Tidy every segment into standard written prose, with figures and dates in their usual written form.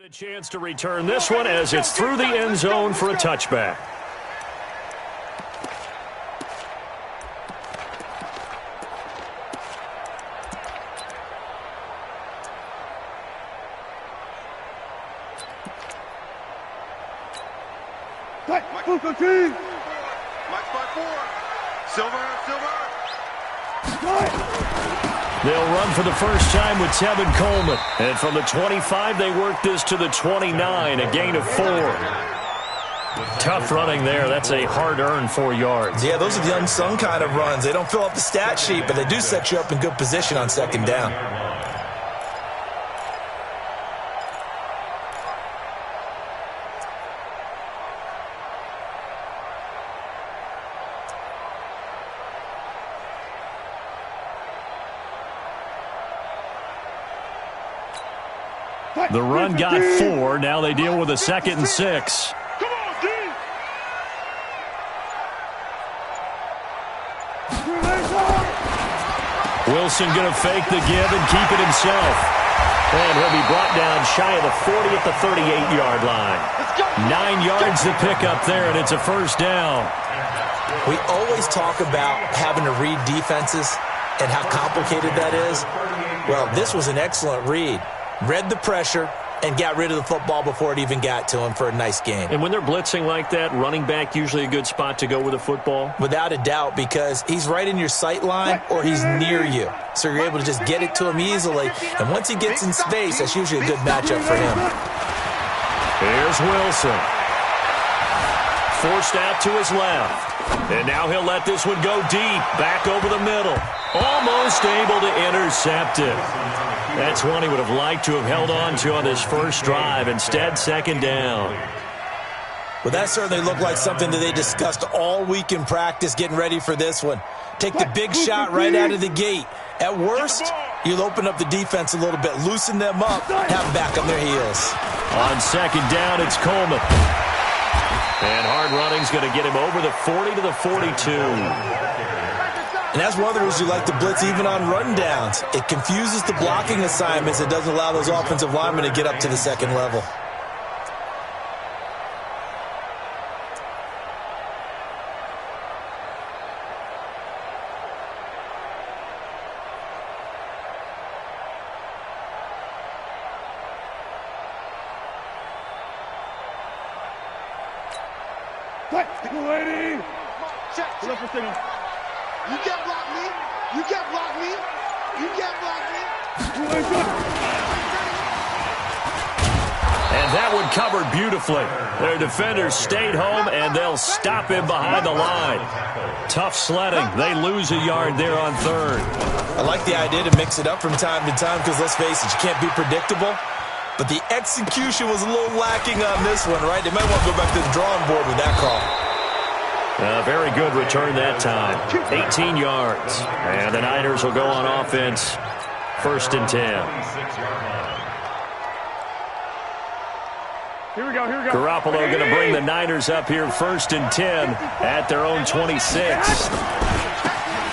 A chance to return this one as it's through the end zone for a touchback. They'll run for the first time with Tevin Coleman. And from the 25, they work this to the 29, a gain of 4. Tough running there. That's a hard-earned 4 yards. Yeah, those are the unsung kind of runs. They don't fill up the stat sheet, but they do set you up in good position on second down. The run got 4. Now they deal with a 2nd and 6. Wilson going to fake the give and keep it himself. And he'll be brought down shy of the 40 at the 38-yard line. 9 yards to pick up there, and it's a first down. We always talk about having to read defenses and how complicated that is. Well, this was an excellent read. Read the pressure and got rid of the football before it even got to him for a nice gain. And when they're blitzing like that, running back usually a good spot to go with the football? Without a doubt, because he's right in your sight line or he's near you. So you're able to just get it to him easily. And once he gets in space, that's usually a good matchup for him. Here's Wilson. Forced out to his left. And now he'll let this one go deep. Back over the middle. Almost able to intercept it. That's one he would have liked to have held on to on this first drive. Instead, second down. Well, that certainly looked like something that they discussed all week in practice getting ready for this one. Take the big shot right out of the gate. At worst, you'll open up the defense a little bit, loosen them up, have them back on their heels. On second down, it's Coleman. And hard running's going to get him over the 40 to the 42. And that's one of the reasons you like to blitz even on rundowns. It confuses the blocking assignments. It doesn't allow those offensive linemen to get up to the second level. You can't block me. You can't block me. You can't block me. And that one covered beautifully. Their defenders stayed home, and they'll stop him behind the line. Tough sledding. They lose a yard there on third. I like the idea to mix it up from time to time because, let's face it, you can't be predictable. But the execution was a little lacking on this one, right? They might want to go back to the drawing board with that call. Very good return that time. 18 yards. And the Niners will go on offense. 1st and 10. Here we go. Garoppolo going to bring the Niners up here 1st and 10 at their own 26.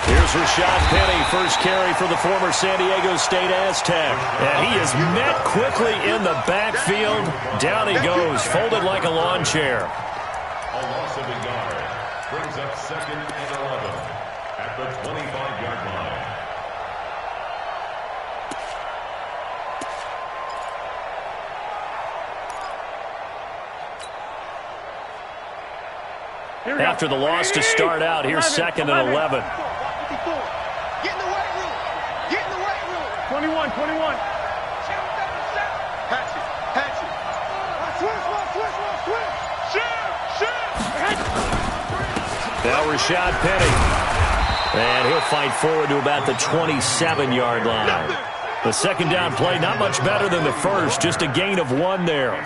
Here's Rashad Penny, first carry for the former San Diego State Aztec. And he is met quickly in the backfield. Down he goes, folded like a lawn chair. A loss of a yard brings up 2nd and 11 at the 25-yard line. After the loss to start out, here's 2nd and 11. Get in the weight room. Get in the weight room. 21. Hatchet. Switch. Now Rashad Penny. And he'll fight forward to about the 27-yard line. The second down play, not much better than the first, just a gain of 1 there.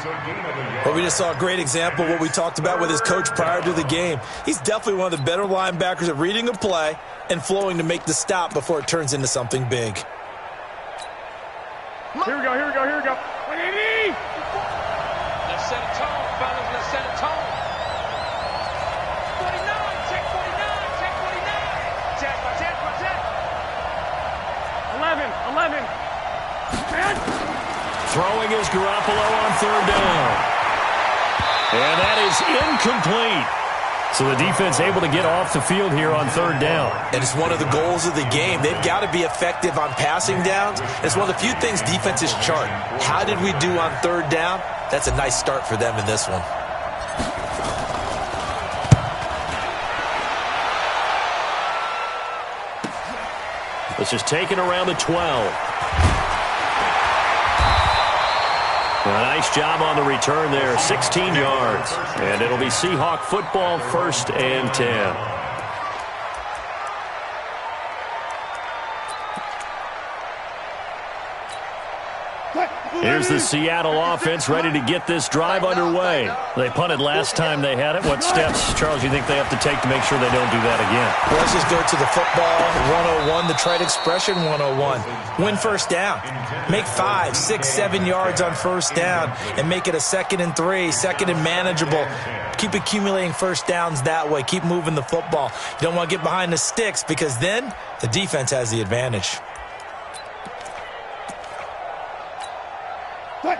Well, we just saw a great example of what we talked about with his coach prior to the game. He's definitely one of the better linebackers at reading a play and flowing to make the stop before it turns into something big. Here we go. 180. Let's set a tone, fellas. Let's set a tone. 49. Check 49. Check 49. 11. Throwing throwing is Garoppolo on third down. And that is incomplete. So the defense able to get off the field here on third down. And it's one of the goals of the game. They've got to be effective on passing downs. It's one of the few things defenses chart. How did we do on third down? That's a nice start for them in this one. This is taken around the 12. A nice job on the return there, 16 yards. And it'll be Seahawk football, 1st and 10. Here's the Seattle offense ready to get this drive underway. They punted last time they had it. What steps, Charles, you think they have to take to make sure they don't do that again? Well, let's just go to the football 101, the trite expression 101. Win first down. Make 5, 6, 7 yards on first down and make it a 2nd and 3, 2nd and manageable. Keep accumulating first downs that way. Keep moving the football. You don't want to get behind the sticks because then the defense has the advantage.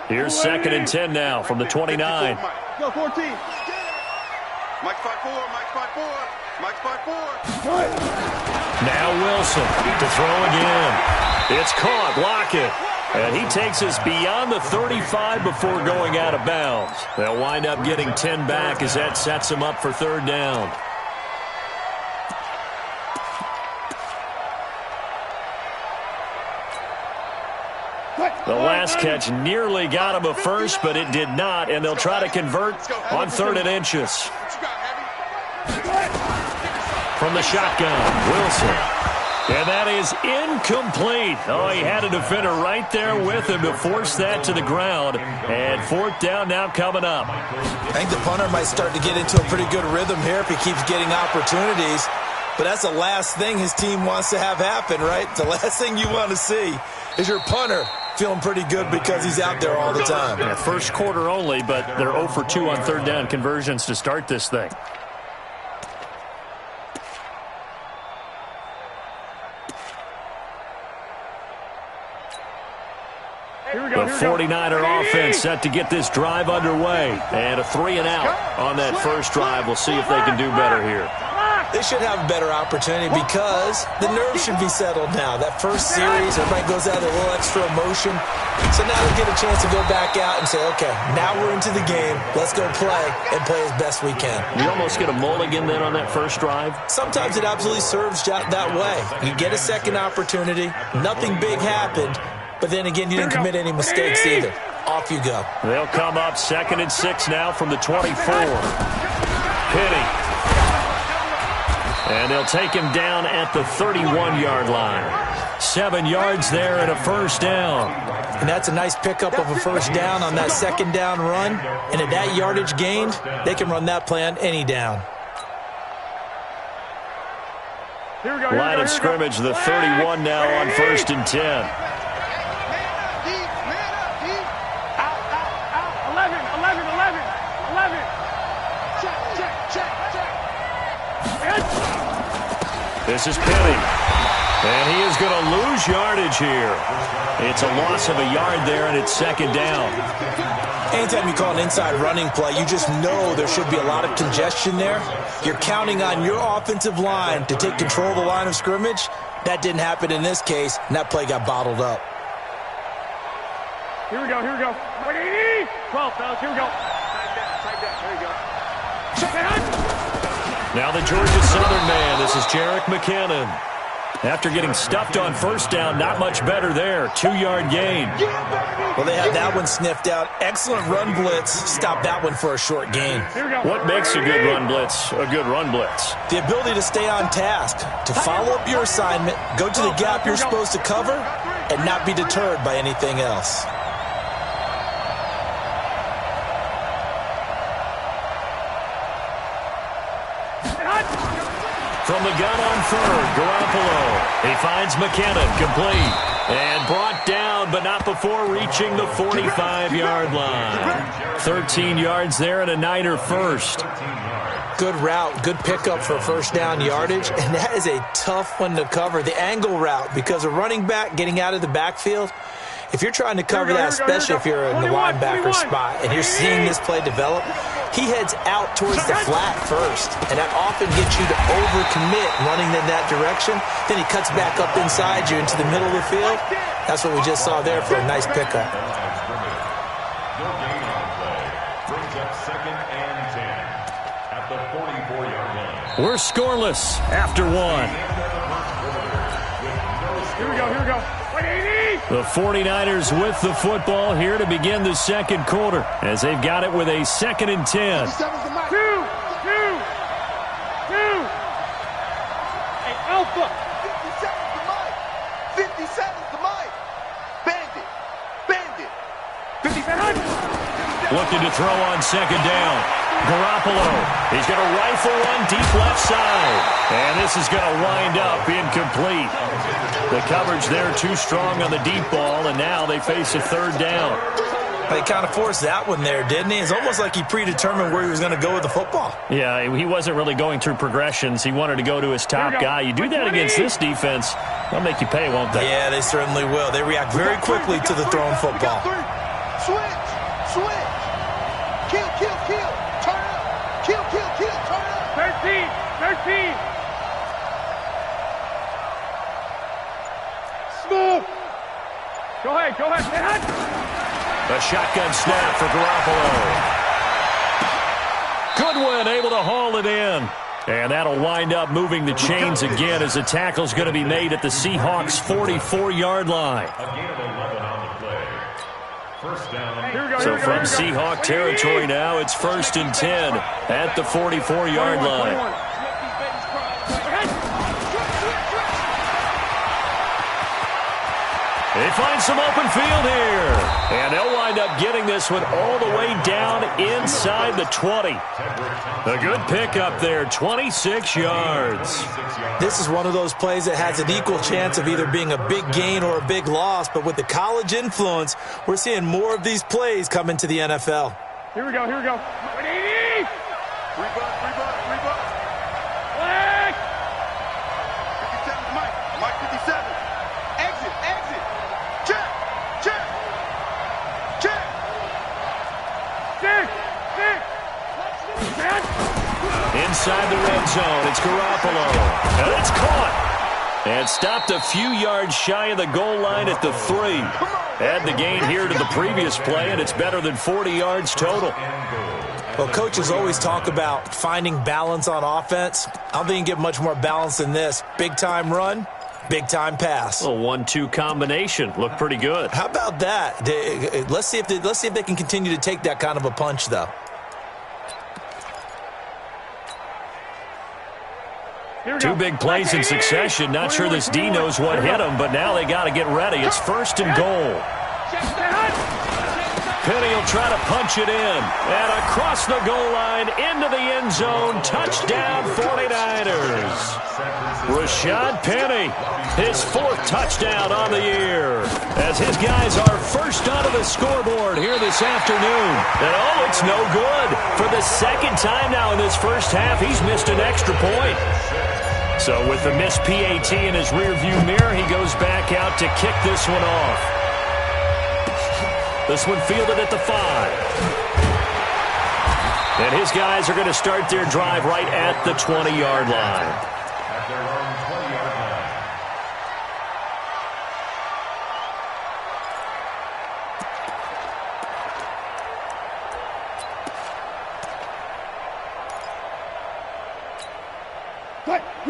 Here's 2nd and 10 now from the 29. Go 14. Mike 5-4, Mike 5-4, Mike 5-4. Now Wilson to throw again. It's caught, Lockett. And he takes us beyond the 35 before going out of bounds. They'll wind up getting 10 back as that sets them up for third down. The last catch nearly got him a first, but it did not, and they'll try to convert on 3rd and inches. From the shotgun, Wilson. And that is incomplete. Oh, he had a defender right there with him to force that to the ground. And 4th down now coming up. I think the punter might start to get into a pretty good rhythm here if he keeps getting opportunities. But that's the last thing his team wants to have happen, right? The last thing you want to see is your punter feeling pretty good because he's out there all the time. Yeah, first quarter only, but they're 0 for 2 on third down conversions to start this thing. The 49er offense set to get this drive underway. And a 3 and out on that first drive. We'll see if they can do better here. They should have a better opportunity because the nerves should be settled now. That first series, everybody goes out with a little extra emotion. So now they get a chance to go back out and say, okay, now we're into the game. Let's go play and play as best we can. You almost get a mulligan then on that first drive? Sometimes it absolutely serves that way. You get a second opportunity. Nothing big happened. But then again, you didn't commit any mistakes either. Off you go. They'll come up 2nd and 6 now from the 24. Penny. And they'll take him down at the 31-yard line. 7 yards there and a first down. And that's a nice pickup of a first down on that 2nd down run. And at that yardage gained, they can run that play on any down. Line of scrimmage, the 31 now on 1st and 10. This is Penny. And he is going to lose yardage here. It's a loss of a yard there, and it's 2nd down. Anytime you call an inside running play, you just know there should be a lot of congestion there. You're counting on your offensive line to take control of the line of scrimmage. That didn't happen in this case, and that play got bottled up. Here we go, here we go. 12, fellas, here we go. Tight down, there you go. Check it out. Now the Georgia Southern man, this is Jerick McKinnon. After getting stuffed on first down, not much better there. 2-yard gain. Well, they had that one sniffed out. Excellent run blitz. Stop that one for a short gain. What makes a good run blitz a good run blitz? The ability to stay on task, to follow up your assignment, go to the gap you're supposed to cover, and not be deterred by anything else. From the gun on 3rd, Garoppolo. He finds McKinnon, complete. And brought down, but not before reaching the 45-yard line. 13 yards there and a Niner first. Good route, good pickup for first down yardage, and that is a tough one to cover. The angle route, because a running back getting out of the backfield, If you're trying to cover that, especially if you're in the linebacker spot and you're seeing this play develop, he heads out towards the flat first, and that often gets you to overcommit running in that direction. Then he cuts back up inside you into the middle of the field. That's what we just saw there for a nice pickup. We're scoreless after one. Here we go. The 49ers with the football here to begin the second quarter as they've got it with a 2nd and 10. Two. Hey, Alpha. 50 seconds to Mike. Bandit. 50 seconds. Looking to throw on 2nd down. Garoppolo. He's going to rifle one deep left side. And this is going to wind up incomplete. The coverage there too strong on the deep ball, and now they face a 3rd down. They kind of forced that one there, didn't he? It's almost like he predetermined where he was going to go with the football. Yeah, he wasn't really going through progressions. He wanted to go to his top guy. You do that against this defense, they'll make you pay, won't they? Yeah, they certainly will. They react very quickly to the thrown football. Switch. Kill. Turn up. Kill. Turn up. 13. Smooth. Go ahead. A shotgun snap for Garoppolo. Goodwin able to haul it in. And that'll wind up moving the chains again as the tackle's going to be made at the Seahawks' 44-yard line. So from Seahawk territory now, it's 1st and 10 at the 44-yard line. They find some open field here. And they'll wind up getting this one all the way down inside the 20. A good pickup there, 26 yards. This is one of those plays that has an equal chance of either being a big gain or a big loss, but with the college influence, we're seeing more of these plays come into the NFL. Here we go. Rebuck. Flag. 57 Mike 57. Exit. Check. Inside the red zone, it's Garoppolo. And it's caught. And stopped a few yards shy of the goal line at the 3. Add the gain here to the previous play, and it's better than 40 yards total. Well, coaches always talk about finding balance on offense. I don't think you can get much more balance than this. Big-time run, big-time pass. A 1-2 combination. Looked pretty good. How about that? Let's see if they can continue to take that kind of a punch, though. Two big plays in succession. Not sure this D knows what hit him, but now they got to get ready. It's 1st and goal. Penny will try to punch it in. And across the goal line, into the end zone. Touchdown, 49ers. Rashad Penny, his 4th touchdown on the year. As his guys are first onto the scoreboard here this afternoon. And it's no good. For the 2nd time now in this first half, he's missed an extra point. So with the missed PAT in his rearview mirror, he goes back out to kick this one off. This one fielded at the 5. And his guys are going to start their drive right at the 20-yard line. At their own 20-yard line.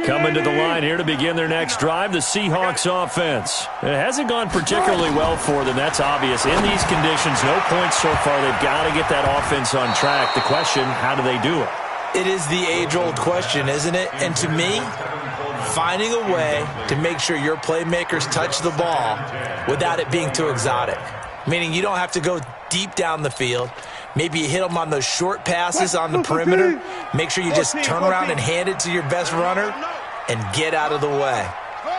Coming to the line here to begin their next drive, the Seahawks offense. It hasn't gone particularly well for them, that's obvious. In these conditions, no points so far. They've got to get that offense on track. The question, how do they do it? It is the age-old question, isn't it? And to me, finding a way to make sure your playmakers touch the ball without it being too exotic. Meaning you don't have to go deep down the field. Maybe you hit them on those short passes on the perimeter. Make sure you just turn around and hand it to your best runner and get out of the way.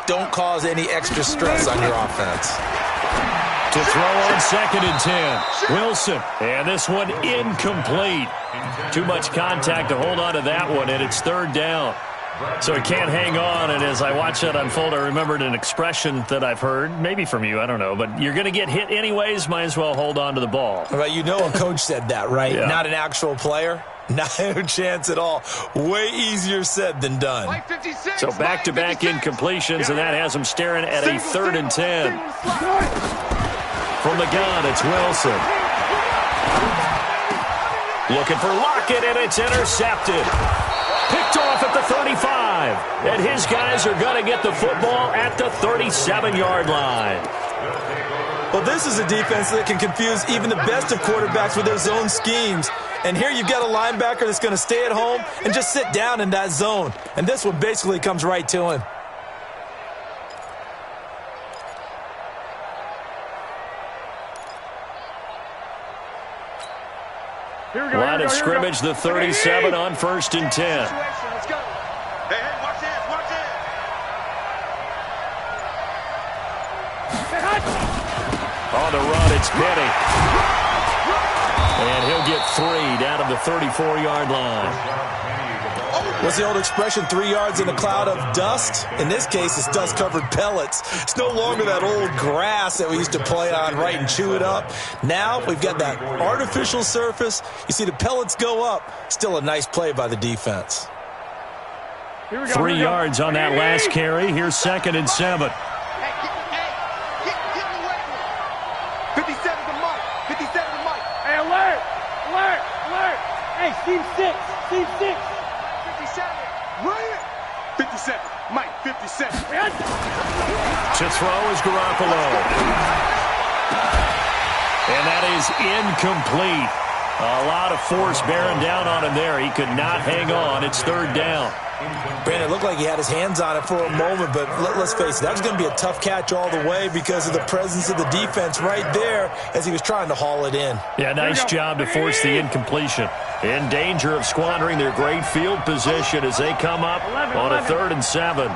Don't cause any extra stress on your offense. To throw on 2nd and 10. Wilson. And this one incomplete. Too much contact to hold on to that one, and it's 3rd down. So he can't hang on, and as I watch that unfold, I remembered an expression that I've heard, maybe from you, I don't know, but you're going to get hit anyways, might as well hold on to the ball. Well, you know a coach said that, right? Yeah. Not an actual player. Not a chance at all. Way easier said than done. So back-to-back incompletions, and that has him staring at a 3rd and 10. From the gun, it's Wilson. Looking for Lockett, and it's intercepted. Picked off at the 35. And his guys are going to get the football at the 37-yard line. Well, this is a defense that can confuse even the best of quarterbacks with their zone schemes. And here you've got a linebacker that's going to stay at home and just sit down in that zone. And this one basically comes right to him. Line of scrimmage, the 37 on 1st and 10. Let's go. Hey, watch this, watch this. On the run, it's Penny. And he'll get 3 down to the 34-yard line. What's the old expression, 3 yards in a cloud of dust? In this case, it's dust-covered pellets. It's no longer that old grass that we used to play on, right, and chew it up. Now we've got that artificial surface. You see the pellets go up. Still a nice play by the defense. 3 yards on that last carry. Here's 2nd and 7. Hey, get away from me. 57 to Mike. 57 to Mike. Hey, alert! Alert! Alert! Hey, Steve 6. Steve 6. 57. Run it. 57. Mike, 57. To throw is Garoppolo. And that is incomplete. A lot of force bearing down on him there. He could not hang on. It's 3rd down. Brandon, it looked like he had his hands on it for a moment, but let's face it, that was going to be a tough catch all the way because of the presence of the defense right there as he was trying to haul it in. Yeah, nice job to force the incompletion. In danger of squandering their great field position as they come up on a 3rd and 7.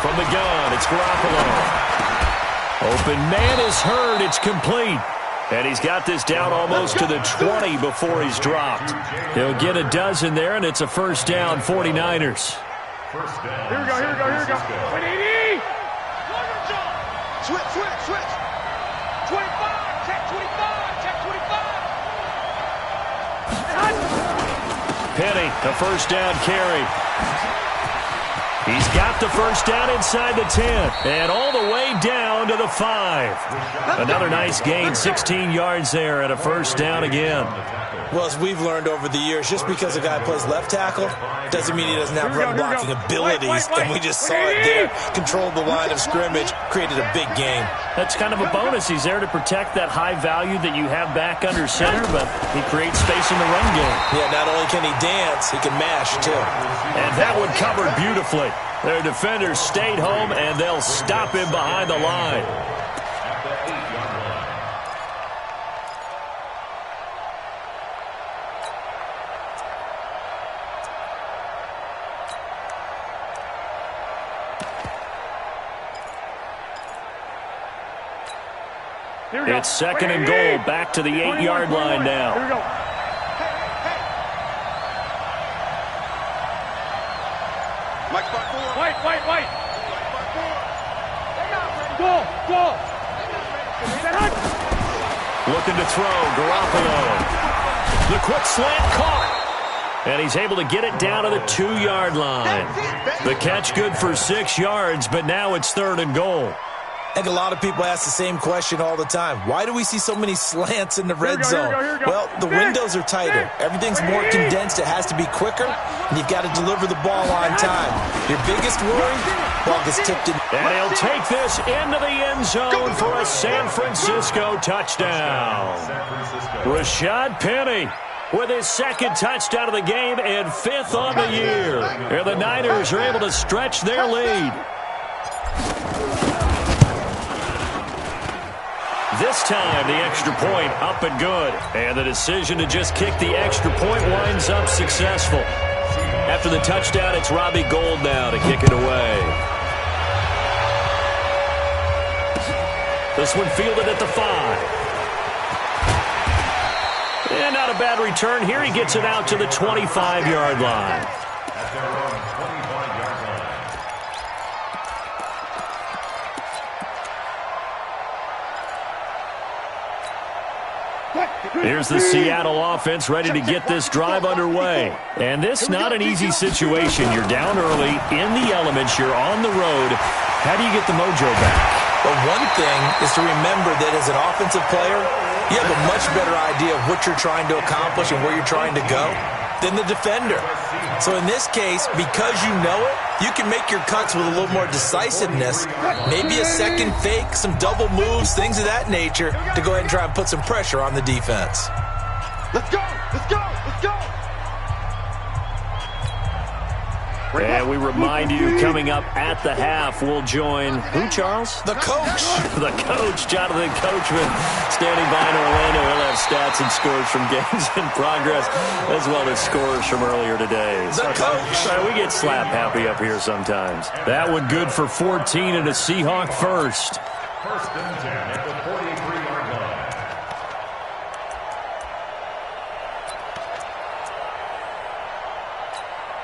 From the gun, it's Garoppolo. Open man is heard. It's complete. And he's got this down almost to the 20 before he's dropped. He'll get a dozen there, and it's a 1st down, 49ers. Here we go. 180! Switch. 25. Check 25. Check 25. Penny, the 1st down carry. He's got the 1st down inside the 10 and all the way down to the 5. Another nice gain, 16 yards there and a 1st down again. Well, as we've learned over the years, just because a guy plays left tackle doesn't mean he doesn't have run-blocking abilities, and we just saw it there. Controlled the line of scrimmage, created a big game. That's kind of a bonus. He's there to protect that high value that you have back under center, but he creates space in the run game. Yeah, not only can he dance, he can mash, too. And that one covered beautifully. Their defenders stayed home, and they'll stop him behind the line. It's 2nd and goal, back to the 8-yard line now. Here we go. Mike's back forward. White. Go. Looking to throw, Garoppolo. The quick slant caught. And he's able to get it down to the 2-yard line. The catch good for 6 yards, but now it's 3rd and goal. I think a lot of people ask the same question all the time. Why do we see so many slants in the red zone? Here we go. Well, the windows are tighter. Everything's more condensed. It has to be quicker, and you've got to deliver the ball on time. Your biggest worry, ball gets tipped in. And he'll take this into the end zone for a San Francisco touchdown. Rashad Penny with his 2nd touchdown of the game and 5th on the year. And the Niners are able to stretch their lead. This time, the extra point up and good. And the decision to just kick the extra point winds up successful. After the touchdown, it's Robbie Gould now to kick it away. This one fielded at the 5. And not a bad return here. He gets it out to the 25-yard line. At their own 25-yard line. Here's the Seattle offense ready to get this drive underway. And this not an easy situation. You're down early, in the elements, you're on the road. How do you get the mojo back? Well, one thing is to remember that as an offensive player, you have a much better idea of what you're trying to accomplish and where you're trying to go than the defender. So in this case, because you know it, you can make your cuts with a little more decisiveness, maybe a second fake, some double moves, things of that nature, to go ahead and try and put some pressure on the defense. Let's go! Let's go! Let's go! And we remind you, coming up at the half, we'll join who, Charles? The coach. The coach, Jonathan Coachman, standing by in Orlando. He'll have stats and scores from games in progress, as well as scores from earlier today. The coach. We get slap happy up here sometimes. That one good for 14 and a Seahawk first. First and 10 at the 43-yard line.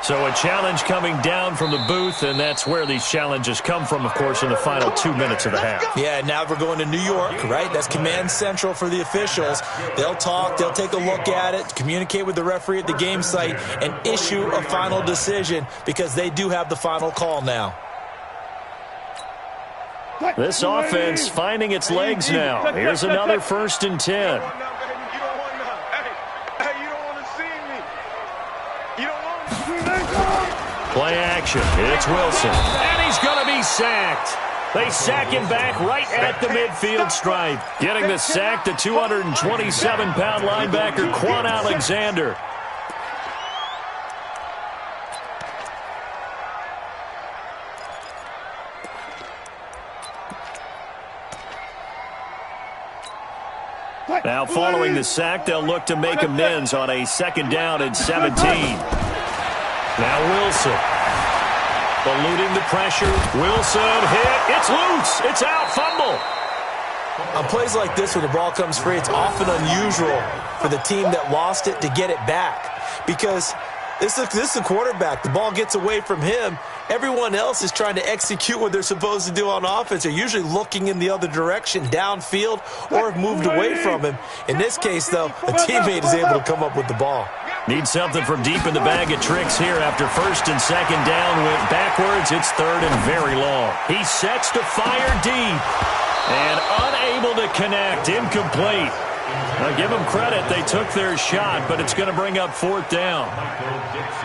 So a challenge coming down from the booth, and that's where these challenges come from, of course, in the final 2 minutes of the half. Yeah, now we're going to New York, right? That's command central for the officials. They'll talk, they'll take a look at it, communicate with the referee at the game site, and issue a final decision because they do have the final call now. This offense finding its legs now. Here's another 1st and 10. Play action. It's Wilson. And he's going to be sacked. They sack him back right at the midfield stripe. Getting the sack, the 227-pound linebacker, Quan Alexander. Now following the sack, they'll look to make amends on a 2nd down and 17. Now Wilson, eluding the pressure. Wilson hit. It's loose. It's out. Fumble. On plays like this, when the ball comes free, it's often unusual for the team that lost it to get it back because this is the quarterback. The ball gets away from him. Everyone else is trying to execute what they're supposed to do on offense. They're usually looking in the other direction, downfield, or have moved away from him. In this case, though, a teammate is able to come up with the ball. Need something from deep in the bag of tricks here after 1st and 2nd down. Went backwards. It's 3rd and very long. He sets to fire deep and unable to connect. Incomplete. Now, give them credit. They took their shot, but it's going to bring up 4th down.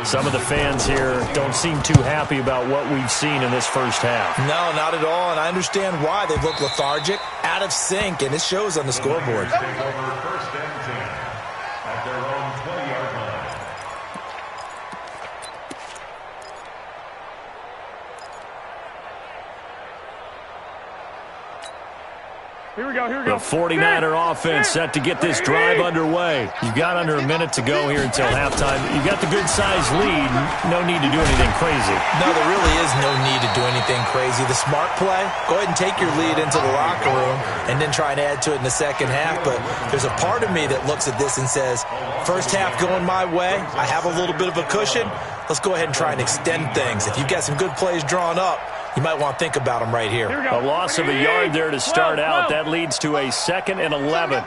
Some of the fans here don't seem too happy about what we've seen in this first half. No, not at all, and I understand why. They look lethargic, out of sync, and it shows on the scoreboard. Take over 1st and 10 at their own 20-yard line. Here we go, here we go. The 49er offense set to get this drive underway. You've got under a minute to go here until halftime. You've got the good-sized lead. No need to do anything crazy. No, there really is no need to do anything crazy. The smart play, go ahead and take your lead into the locker room and then try and add to it in the second half. But there's a part of me that looks at this and says, first half going my way, I have a little bit of a cushion. Let's go ahead and try and extend things. If you've got some good plays drawn up, you might want to think about them right here. A loss of a yard there to start out. That leads to a 2nd and 11.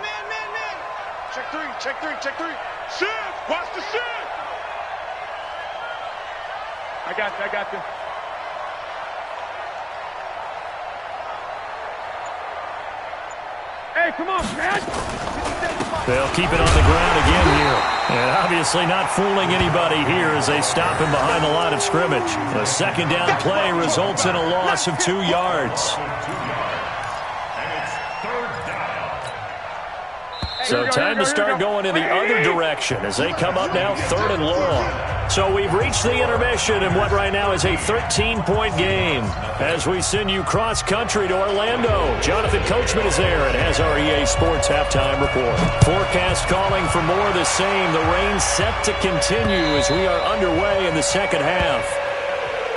Check three, check three, check three. Shift, watch the shift. I got you, I got you. Hey, come on, man. They'll keep it on the ground again here. And obviously not fooling anybody here as they stop him behind the line of scrimmage. The 2nd down play results in a loss of 2 yards. So time to start going in the other direction as they come up now 3rd and long. So we've reached the intermission in what right now is a 13-point game. As we send you cross-country to Orlando, Jonathan Coachman is there and has our EA Sports halftime report. Forecast calling for more of the same. The rain set to continue as we are underway in the second half.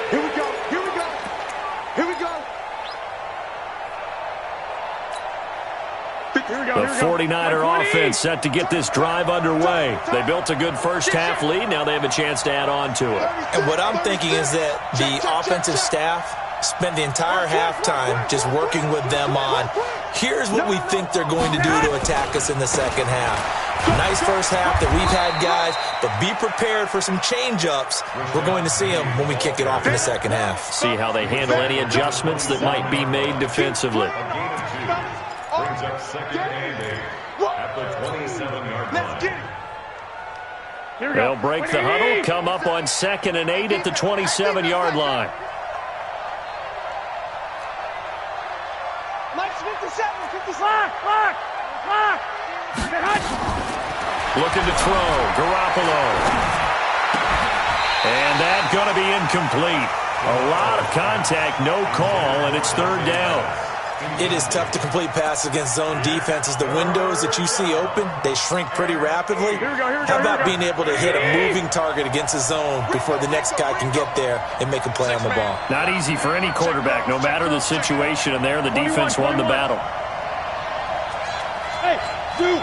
Here we go, here we go, here we go. Here we go. The The 49er offense set to get this drive underway. They built a good first half lead. Now they have a chance to add on to it. And what I'm thinking is that the offensive staff spent the entire halftime just working with them on, here's what we think they're going to do to attack us in the second half. Nice first half that we've had, guys, but be prepared for some change-ups. We're going to see them when we kick it off in the second half. See how they handle any adjustments that might be made defensively. Brings up second and 8 at the 27-yard line. They'll break the huddle, come up on 2nd and 8 at the 27-yard line. Looking to throw, Garoppolo. And that's going to be incomplete. A lot of contact, no call, and it's 3rd down. It is tough to complete passes against zone defenses. The windows that you see open, they shrink pretty rapidly. How about being able to hit a moving target against a zone before the next guy can get there and make a play on the ball? Not easy for any quarterback, no matter the situation, and there the defense won the battle. Hey, dude.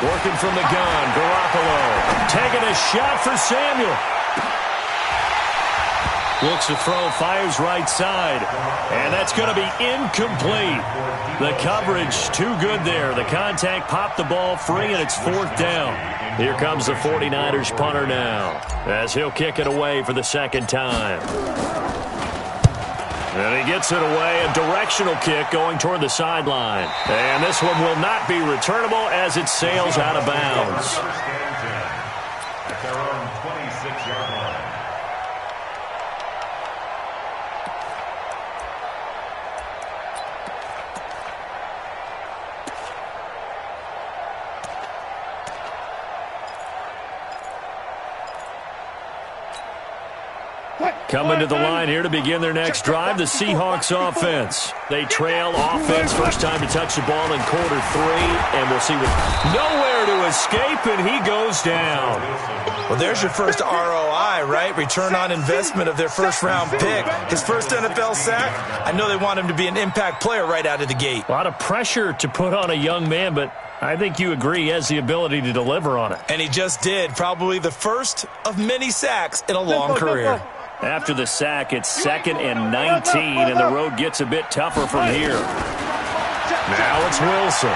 Working from the gun, Garoppolo. Taking a shot for Samuel. Looks to throw, fires right side. And that's going to be incomplete. The coverage too good there. The contact popped the ball free, and it's 4th down. Here comes the 49ers punter now, as he'll kick it away for the 2nd time. And he gets it away, a directional kick going toward the sideline. And this one will not be returnable as it sails out of bounds. At their own 26-yard line. Coming to the line here to begin their next drive, the Seahawks offense. They trail offense, first time to touch the ball in quarter 3, and we'll see nowhere to escape, and he goes down. Well, there's your first ROI, right? Return on investment of their first-round pick. His first NFL sack. I know they want him to be an impact player right out of the gate. A lot of pressure to put on a young man, but I think you agree he has the ability to deliver on it. And he just did. Probably the first of many sacks in a long career. After the sack, it's 2nd and 19, and the road gets a bit tougher from here. Now it's Wilson.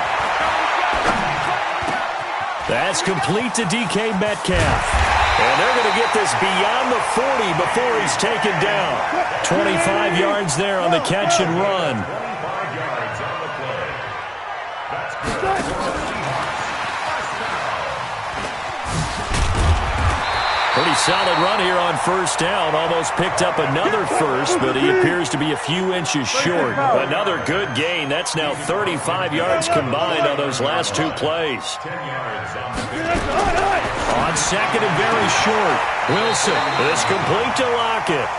That's complete to DK Metcalf. And they're going to get this beyond the 40 before he's taken down. 25 yards there on the catch and run. 25 yards on the play. That's good. Pretty solid run here on first down. Almost picked up another first, but he appears to be a few inches short. Another good gain. That's now 35 yards combined on those last 2 plays. 10 yards on On 2nd and very short. Wilson is complete to Lockett.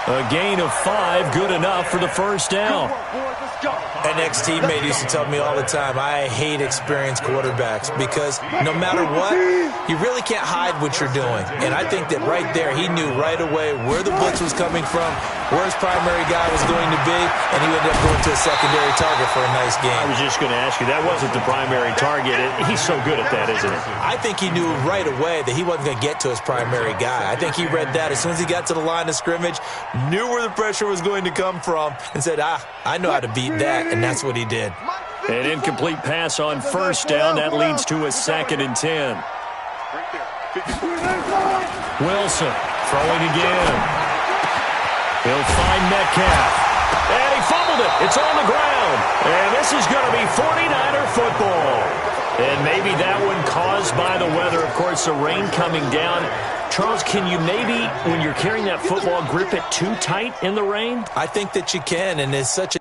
A gain of 5, good enough for the first down. An ex-teammate used to tell me all the time, I hate experienced quarterbacks because no matter what, you really can't hide what you're doing. And I think that right there, he knew right away where the blitz was coming from, where his primary guy was going to be, and he ended up going to a secondary target for a nice game. I was just going to ask you, that wasn't the primary target. He's so good at that, isn't he? I think he knew right away that he wasn't going to get to his primary guy. I think he read that as soon as he got to the line of scrimmage, knew where the pressure was going to come from, and said, I know how to beat that, and that's what he did. An incomplete pass on first down. That leads to a 2nd and 10. Wilson throwing again. He'll find Metcalf. And he fumbled it. It's on the ground. And this is going to be 49er football. And maybe that one caused by the weather. Of course, the rain coming down. Charles, can you maybe, when you're carrying that football, grip it too tight in the rain? I think that you can, and it's such a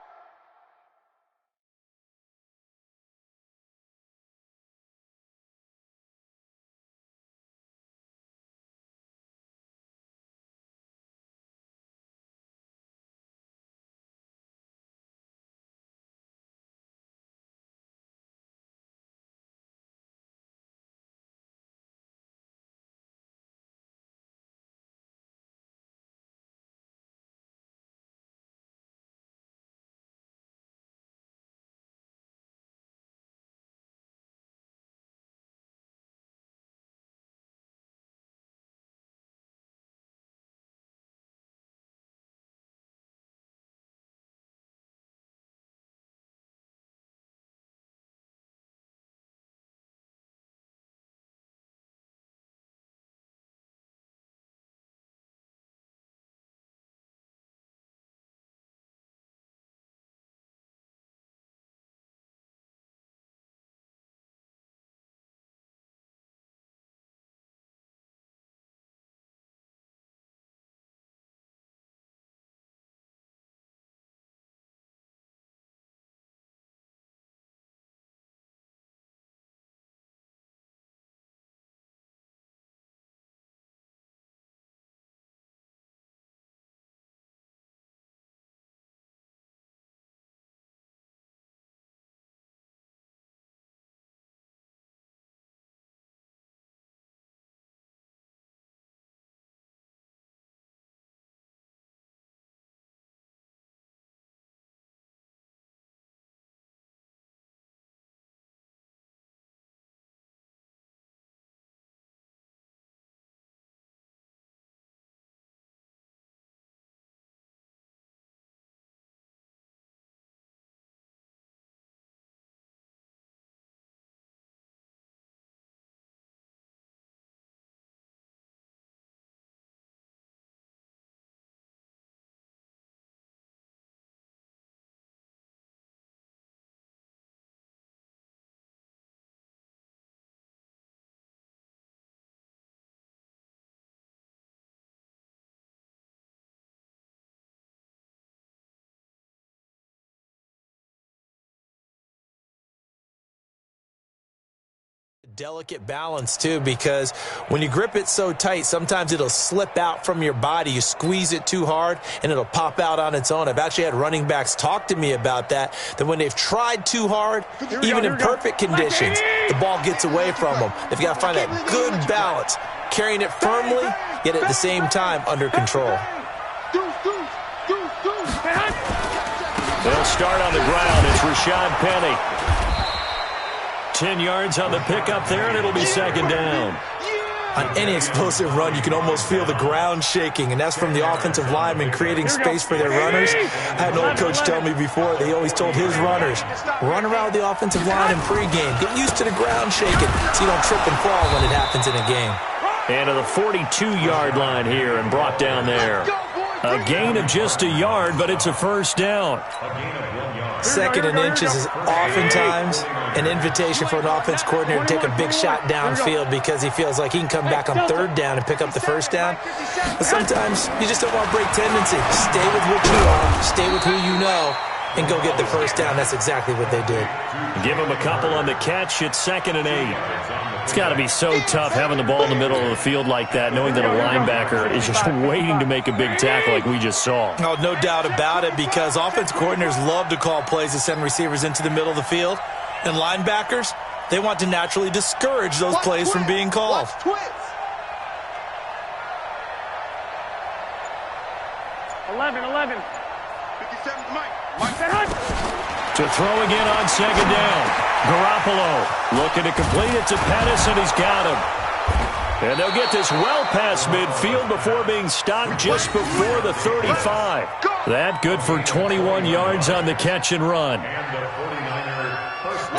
delicate balance, too, because when you grip it so tight, sometimes it'll slip out from your body. You squeeze it too hard, and it'll pop out on its own. I've actually had running backs talk to me about that when they've tried too hard, even in perfect conditions, the ball gets away from them. They've got to find that good balance, carrying it firmly, yet at the same time under control. They'll start on the ground. It's Rashad Penny. 10 yards on the pickup there, and it'll be second down. On any explosive run, you can almost feel the ground shaking, and that's from the offensive linemen creating space for their runners. I had an old coach tell me before, they always told his runners, run around the offensive line in pregame. Get used to the ground shaking so you don't trip and fall when it happens in a game. And to the 42-yard line here and brought down there. A gain of just a yard, but it's a first down. Second and inches is oftentimes an invitation for an offense coordinator to take a big shot downfield because he feels like he can come back on third down and pick up the first down. But sometimes you just don't want to break tendency. Stay with what you are, stay with who you know, and go get the first down. That's exactly what they did. Give him a couple on the catch. It's 2nd and 8. It's got to be so tough having the ball in the middle of the field like that, knowing that a linebacker is just waiting to make a big tackle like we just saw. Oh, no doubt about it, because offensive coordinators love to call plays to send receivers into the middle of the field. And linebackers, they want to naturally discourage those plays from being called. 11. 57 to Mike. To throw again on second down. Garoppolo looking to complete it to Pettis, and he's got him. And they'll get this well past midfield before being stopped just before the 35. That good for 21 yards on the catch and run.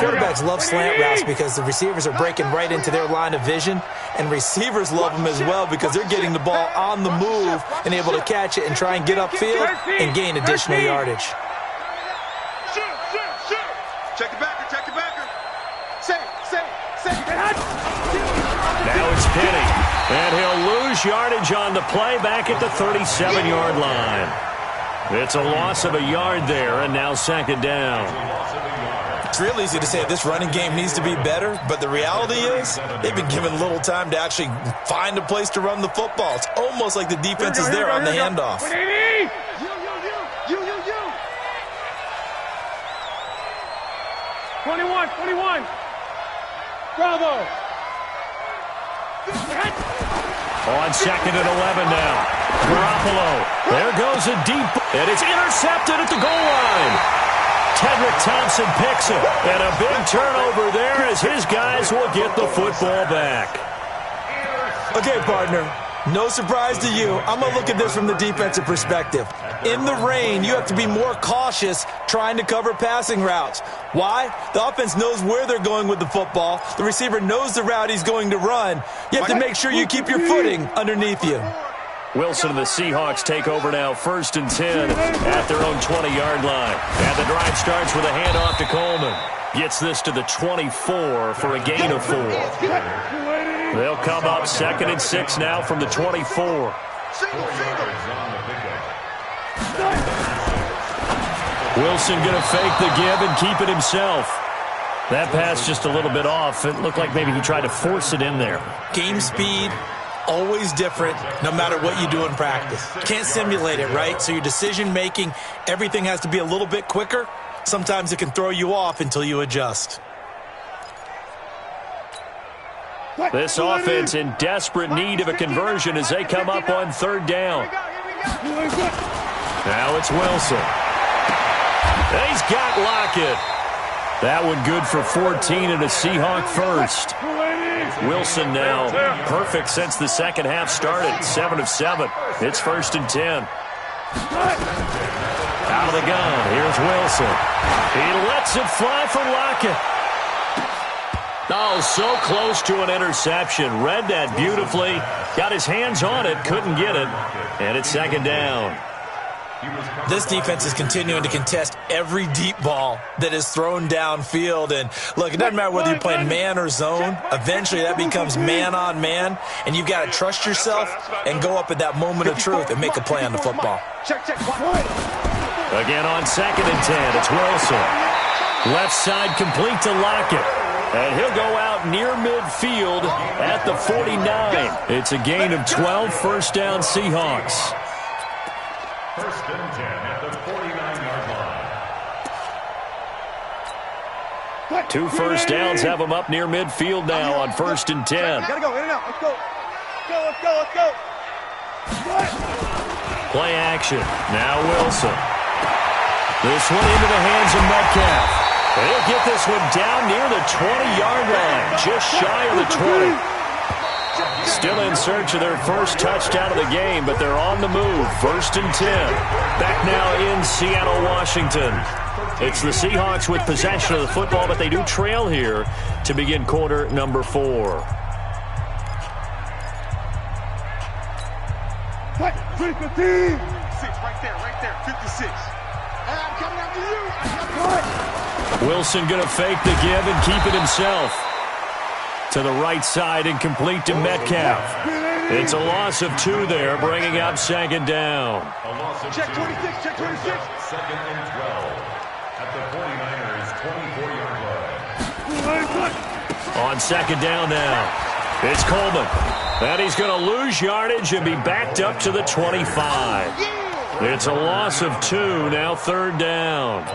Quarterbacks love slant routes because the receivers are breaking right into their line of vision, and receivers love them as well because they're getting the ball on the move and able to catch it and try and get upfield and gain additional yardage. Check the backer. Say. Now it's Penny, and he'll lose yardage on the play back at the 37-yard line. It's a loss of a yard there, and now second down. It's real easy to say this running game needs to be better, but the reality is they've been given little time to actually find a place to run the football. It's almost like the defense is there on the handoff. You. 21. Bravo. On 2nd and 11 now. Garoppolo. There goes a deep, and it's intercepted at the goal line. Tedrick Thompson picks it, and a big turnover there as his guys will get the football back. Okay, partner, no surprise to you. I'm going to look at this from the defensive perspective. In the rain, you have to be more cautious trying to cover passing routes. Why? The offense knows where they're going with the football. The receiver knows the route he's going to run. You have to make sure you keep your footing underneath you. Wilson and the Seahawks take over now, 1st and 10 at their own 20-yard line. And the drive starts with a handoff to Coleman. Gets this to the 24 for a gain of 4. They'll come up 2nd and 6 now from the 24. Wilson going to fake the give and keep it himself. That pass just a little bit off. It looked like maybe he tried to force it in there. Game speed, always different no matter what you do in practice. You can't simulate it, right? So your decision-making, everything has to be a little bit quicker. Sometimes it can throw you off until you adjust. This offense in desperate need of a conversion as they come up on 3rd down. Now it's Wilson. He's got Lockett. That one good for 14 and a Seahawk first. Wilson now perfect since the second half started. 7 of 7. It's 1st and 10. Out of the gun. Here's Wilson. He lets it fly for Lockett. Oh, so close to an interception. Read that beautifully. Got his hands on it. Couldn't get it. And it's 2nd down. This defense is continuing to contest every deep ball that is thrown downfield. And look, it doesn't matter whether you're playing man or zone. Eventually that becomes man on man. And you've got to trust yourself and go up at that moment of truth and make a play on the football. Again on 2nd and 10, it's Wilson. Left side complete to Lockett. And he'll go out near midfield at the 49. It's a gain of 12, first down Seahawks. First and 10 at the 49-yard line. 2 first downs have them up near midfield now on first and 10. Gotta go, in and out. Let's go. Let's go. Play action. Now Wilson. This one into the hands of Metcalf. They'll get this one down near the 20-yard line, just shy of the 20. Still in search of their first touchdown of the game, but they're on the move. First and 10. Back now in Seattle, Washington. It's the Seahawks with possession of the football, but they do trail here to begin quarter number 4. 56, right there, 56. Hey, I'm coming after you. Wilson going to fake the give and keep it himself. To the right side and complete to Metcalf. It's a loss of 2 there, bringing up second down. Check 26, check 26. Second and 12 at the 49ers' 24-yard line. On second down now. It's Coleman. And he's going to lose yardage and be backed up to the 25. It's a loss of 2, now third down.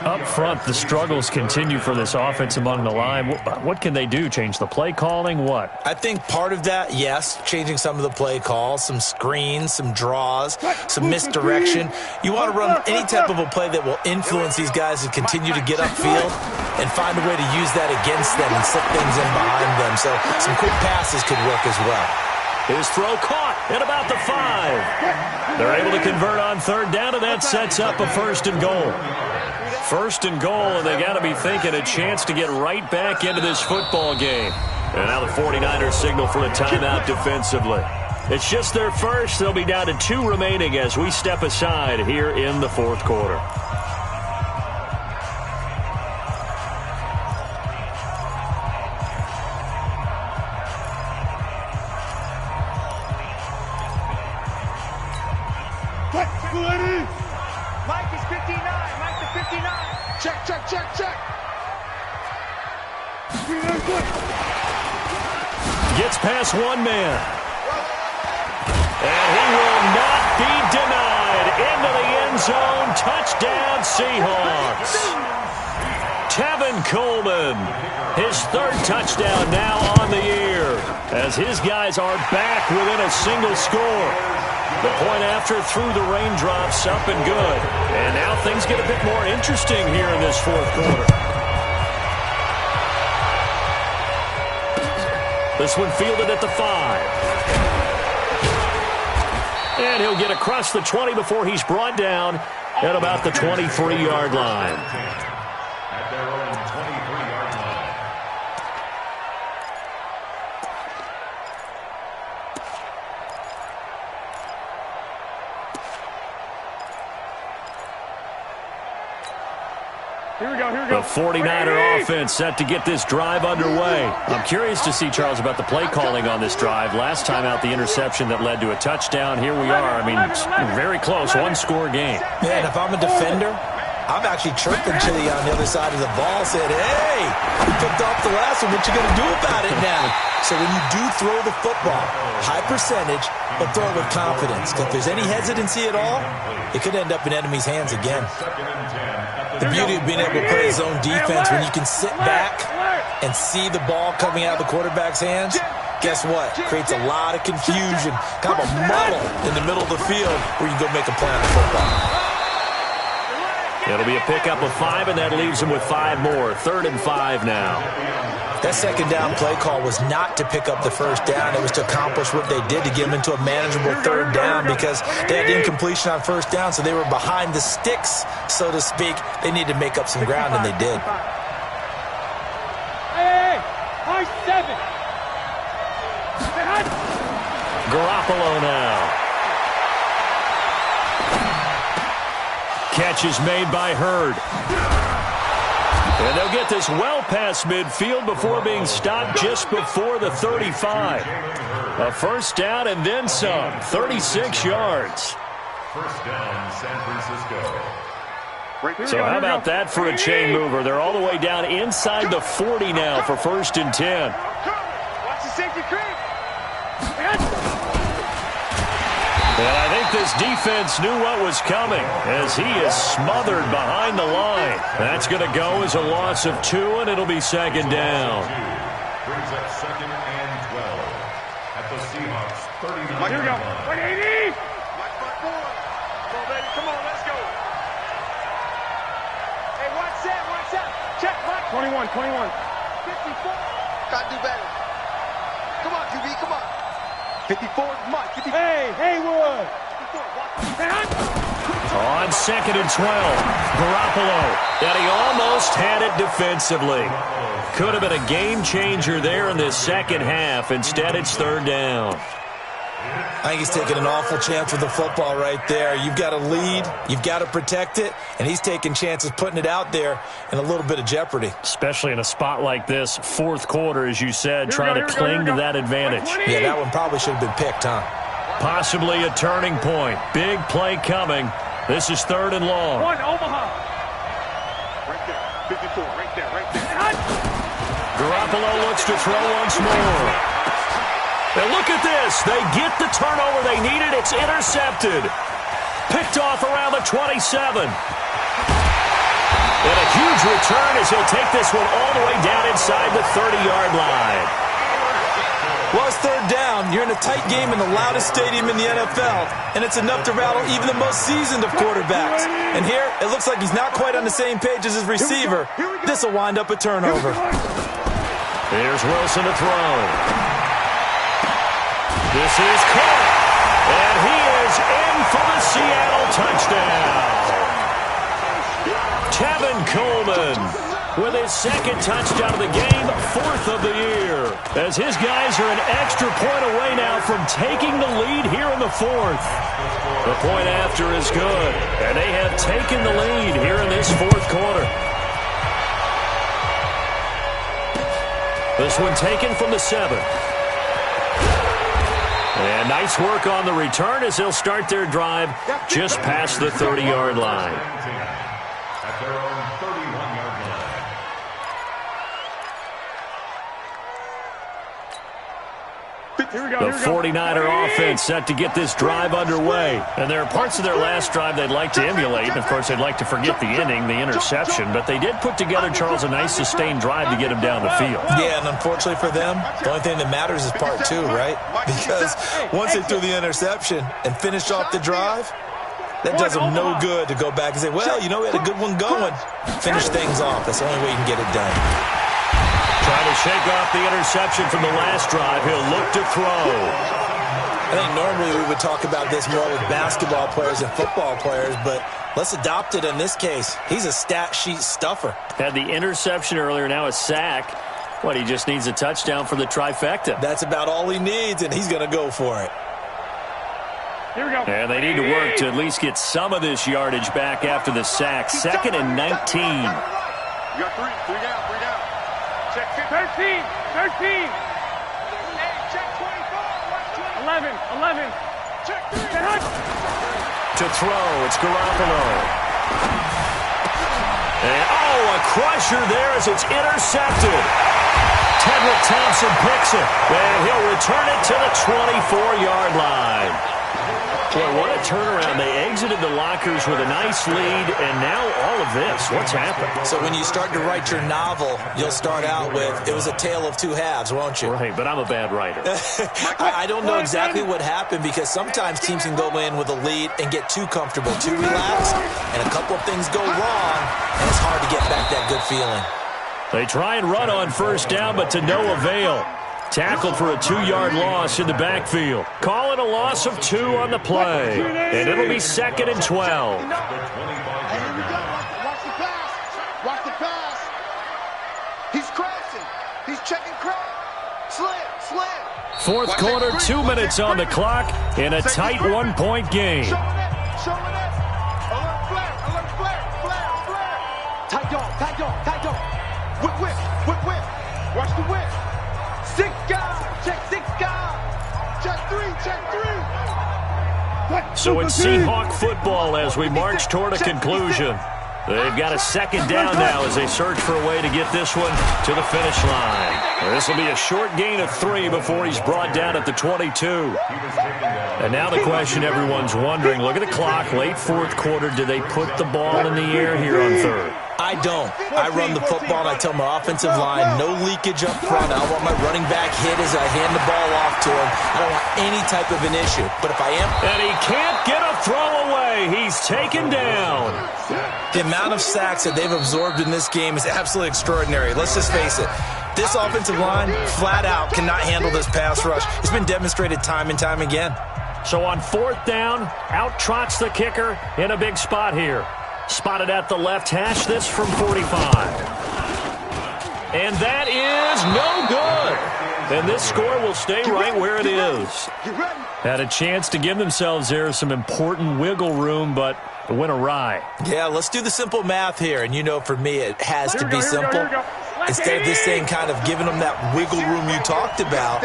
Up front, the struggles continue for this offense among the line. What can they do? Change the play calling? What? I think part of that, yes, changing some of the play calls, some screens, some draws, some misdirection. You want to run any type of a play that will influence these guys to continue to get upfield and find a way to use that against them and slip things in behind them. So some quick passes could work as well. His throw caught at about the 5. They're able to convert on third down, and that sets up a first and goal. First and goal, and they got to be thinking a chance to get right back into this football game. And now the 49ers signal for a timeout defensively. It's just their first. They'll be down to 2 remaining as we step aside here in the fourth quarter. Mike is 59. Mike to 59. Check. Gets past one man. And he will not be denied. Into the end zone. Touchdown, Seahawks. Tevin Coleman. His 3rd touchdown now on the year. As his guys are back within a single score. The point after through the raindrops, up and good. And now things get a bit more interesting here in this fourth quarter. This one fielded at the 5. And he'll get across the 20 before he's brought down at about the 23-yard line. At their own 23-yard line. Here we go. The 49er offense set to get this drive underway. I'm curious to see, Charles, about the play calling on this drive. Last time out, the interception that led to a touchdown. Here we are. I mean, it's very close, 1-score game. Man, if I'm a defender, I'm actually chirping Chili on the other side of the ball, saying, hey, you picked off the last one. What you going to do about it now? So when you do throw the football, high percentage, but throw it with confidence. Because if there's any hesitancy at all, it could end up in enemy's hands again. The beauty of being able to play his own defense when you can sit back and see the ball coming out of the quarterback's hands, guess what? Creates a lot of confusion, kind of a muddle in the middle of the field where you can go make a play on the football. It'll be a pickup of 5, and that leaves him with 5 more. 3rd and 5 now. That second down play call was not to pick up the first down. It was to accomplish what they did to get them into a manageable 3rd down because they had incompletion on first down, so they were behind the sticks, so to speak. They needed to make up some ground, and they did. Hey, high 7. Garoppolo now. Catch is made by Hurd. And they'll get this well past midfield before being stopped just before the 35. A first down and then some. 36 yards. First down, San Francisco. So how about that for a chain mover? They're all the way down inside the 40 now for 1st and 10. Watch the safety creep. And I think this defense knew what was coming as he is smothered behind the line. That's going to go as a loss of 2, and it'll be 2nd down. Brings up 2nd and 12 at the Seahawks 39. Here we go. 180. Come on, baby. Come on, let's go. Hey, watch that, watch that. Check, watch. 21, 21. 54. Gotta do better. Come on, QB, come on. 54, come on. 54. Hey, Haywood. 54, On 2nd and 12, Garoppolo. And he almost had it defensively. Could have been a game changer there in this second half. Instead, it's 3rd down. I think he's taking an awful chance with the football right there. You've got to lead, you've got to protect it, and he's taking chances putting it out there in a little bit of jeopardy. Especially in a spot like this, 4th quarter, as you said, trying to cling to that advantage. Yeah, that one probably should have been picked, huh? Possibly a turning point. Big play coming. This is 3rd and long. One, Omaha. Right there. 54, right there, right there. Garoppolo looks to throw once more. And look at this. They get the turnover they needed. It's intercepted. Picked off around the 27. And a huge return as he'll take this one all the way down inside the 30-yard line. Well, it's 3rd down. You're in a tight game in the loudest stadium in the NFL, and it's enough to rattle even the most seasoned of quarterbacks. And here, it looks like he's not quite on the same page as his receiver. This will wind up a turnover. Here's Wilson to throw. This is caught, and he is in for the Seattle touchdown. Tevin Coleman with his 2nd touchdown of the game, 4th of the year. As his guys are an extra point away now from taking the lead here in the 4th. The point after is good, and they have taken the lead here in this 4th quarter. This one taken from the 7th. And nice work on the return as they'll start their drive just past the 30-yard line. At their own 31-yard line. The 49er offense set to get this drive underway. And there are parts of their last drive they'd like to emulate. And, of course, they'd like to forget the inning, the interception. But they did put together, Charles, a nice sustained drive to get him down the field. Yeah, and unfortunately for them, the only thing that matters is part 2, right? Because once they threw the interception and finished off the drive, that does them no good to go back and say, well, you know, we had a good one going. Finish things off. That's the only way you can get it done. Trying to shake off the interception from the last drive. He'll look to throw. I think normally we would talk about this more with basketball players and football players, but let's adopt it in this case. He's a stat sheet stuffer. Had the interception earlier, now a sack. What, he just needs a touchdown for the trifecta. That's about all he needs, and he's going to go for it. Here we go. And they need to work to at least get some of this yardage back after the sack. 2nd and 19. You got 3 down. Check 13. 13. Hey, check 24. 11. Check 3. To throw, it's Garoppolo. And, a crusher there as it's intercepted. Tedrick Thompson picks it, and he'll return it to the 24-yard line. Boy, what a turnaround. They exited the lockers with a nice lead, and now all of this. What's happened? So when you start to write your novel, you'll start out with, it was a tale of 2 halves, won't you? Right, but I'm a bad writer. I don't know exactly what happened because sometimes teams can go in with a lead and get too comfortable, too relaxed, and a couple of things go wrong, and it's hard to get back that good feeling. They try and run on 1st down, but to no avail. Tackled for a 2-yard loss in the backfield. Call it a loss of 2 on the play. And it'll be 2nd and 12. Watch the pass. Watch the pass. He's crashing. He's checking crack. Slam. 4th quarter, 2 minutes on the clock in a tight 1-point game. Showing it. Alert flare. Tight dog. Whip. Watch the whip. 6 guys. Check 6 guys. Check 3. So it's Seahawk football as we march toward a conclusion. They've got a second down now as they search for a way to get this one to the finish line. This will be a short gain of 3 before he's brought down at the 22. And now the question everyone's wondering, look at the clock, late fourth quarter, do they put the ball in the air here on third? I don't. I run the football, and I tell my offensive line, no leakage up front. I don't want my running back hit as I hand the ball off to him. I don't want any type of an issue. But if I am... And he can't get a throw away. He's taken down. The amount of sacks that they've absorbed in this game is absolutely extraordinary. Let's just face it. This offensive line, flat out, cannot handle this pass rush. It's been demonstrated time and time again. So on fourth down, out trots the kicker in a big spot here. Spotted at the left hash, this from 45. And that is no good. And this score will stay right where it is. Had a chance to give themselves there some important wiggle room, but it went awry. Yeah, let's do the simple math here. And you know, for me, it has to be simple. Instead of this thing kind of giving them that wiggle room you talked about,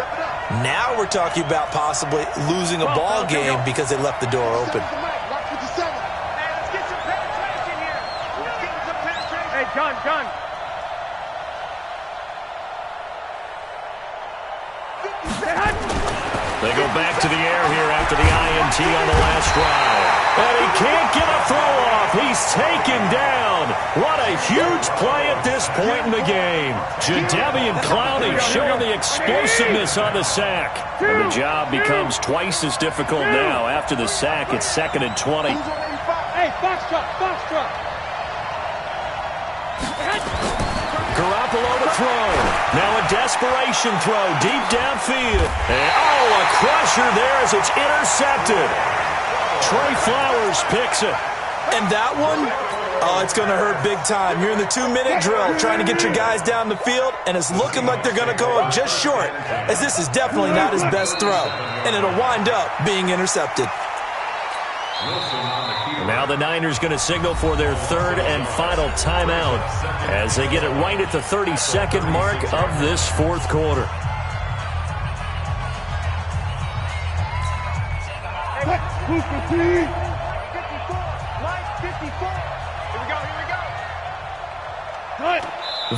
now we're talking about possibly losing a ball game because they left the door open. Gun. They go back to the air here after the INT on the last drive. And he can't get a throw off. He's taken down. What a huge play at this point in the game. Jadeveon Clowney showing the explosiveness on the sack. And the job becomes twice as difficult now. After the sack, it's 2nd and 20. Hey, box truck. Garoppolo to throw. Now a desperation throw deep downfield. And, a crusher there as it's intercepted. Trey Flowers picks it. And that one, it's going to hurt big time. You're in the 2-minute drill trying to get your guys down the field, and it's looking like they're going to go up just short, as this is definitely not his best throw. And it'll wind up being intercepted. Now the Niners going to signal for their third and final timeout as they get it right at the 32nd mark of this fourth quarter. Here we go.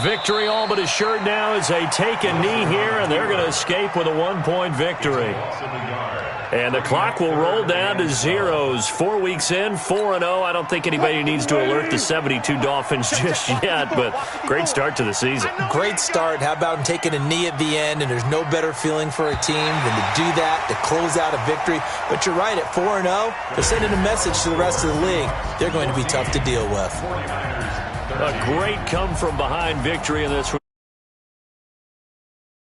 Victory all but assured now as they take a knee here, and they're going to escape with a 1-point victory. And the clock will roll down to zeros. 4 weeks in, 4-0. I don't think anybody needs to alert the 72 Dolphins just yet, but great start to the season. Great start. How about him taking a knee at the end, and there's no better feeling for a team than to do that, to close out a victory. But you're right, at 4-0, they're sending a message to the rest of the league. They're going to be tough to deal with. A great come-from-behind victory in this one.